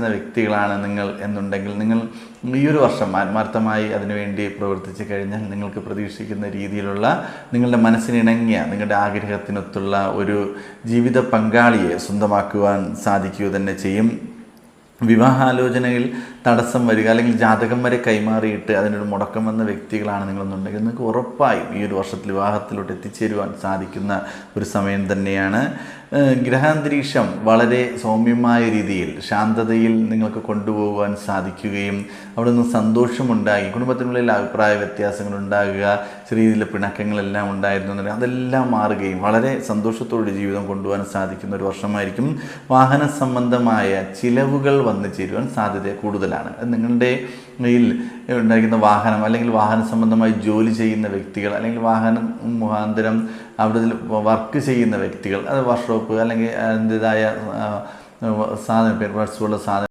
വ്യക്തികളാണ് നിങ്ങൾ എന്നുണ്ടെങ്കിൽ നിങ്ങൾ ഈ ഒരു വർഷം ആത്മാർത്ഥമായി അതിനുവേണ്ടി പ്രവർത്തിച്ചു കഴിഞ്ഞാൽ നിങ്ങൾക്ക് പ്രതീക്ഷിക്കുന്ന രീതിയിലുള്ള നിങ്ങളുടെ മനസ്സിനിണങ്ങിയ നിങ്ങളുടെ ആഗ്രഹത്തിനൊത്തുള്ള ഒരു ജീവിത പങ്കാളിയെ സ്വന്തമാക്കുവാൻ സാധിക്കുക തന്നെ ചെയ്യും. വിവാഹാലോചനയിൽ തടസ്സം വരിക അല്ലെങ്കിൽ ജാതകം വരെ കൈമാറിയിട്ട് അതിനൊരു മുടക്കം വന്ന വ്യക്തികളാണ് നിങ്ങളെന്നുണ്ടെങ്കിൽ നിങ്ങൾക്ക് ഉറപ്പായും ഈ ഒരു വർഷത്തിൽ വിവാഹത്തിലോട്ട് എത്തിച്ചേരുവാൻ സാധിക്കുന്ന ഒരു സമയം തന്നെയാണ്. ഗ്രഹാന്തരീക്ഷം വളരെ സൗമ്യമായ രീതിയിൽ ശാന്തതയിൽ നിങ്ങൾക്ക് കൊണ്ടുപോകുവാൻ സാധിക്കുകയും അവിടെ നിന്ന് സന്തോഷമുണ്ടാകി കുടുംബത്തിനുള്ളിൽ അഭിപ്രായ വ്യത്യാസങ്ങൾ ഉണ്ടാകുക, ചെറിയ രീതിയിലെ പിണക്കങ്ങളെല്ലാം ഉണ്ടായിരുന്നു, അതെല്ലാം മാറുകയും വളരെ സന്തോഷത്തോടെ ജീവിതം കൊണ്ടുപോകാൻ സാധിക്കുന്ന ഒരു വർഷമായിരിക്കും. വാഹന സംബന്ധമായ ചിലവുകൾ വന്നു ചേരുവാൻ സാധ്യത കൂടുതലാണ്. നിങ്ങളുടെ കയ്യിൽ ഉണ്ടായിരിക്കുന്ന വാഹനം അല്ലെങ്കിൽ വാഹന സംബന്ധമായി ജോലി ചെയ്യുന്ന വ്യക്തികൾ അല്ലെങ്കിൽ വാഹനം മുഖാന്തരം അവിടെ വർക്ക് ചെയ്യുന്ന വ്യക്തികൾ, അത് വർക്ക്ഷോപ്പ് അല്ലെങ്കിൽ അതിൻ്റെതായ സാധനം പേപ്പർ വർക്ക്സുള്ള സാധനം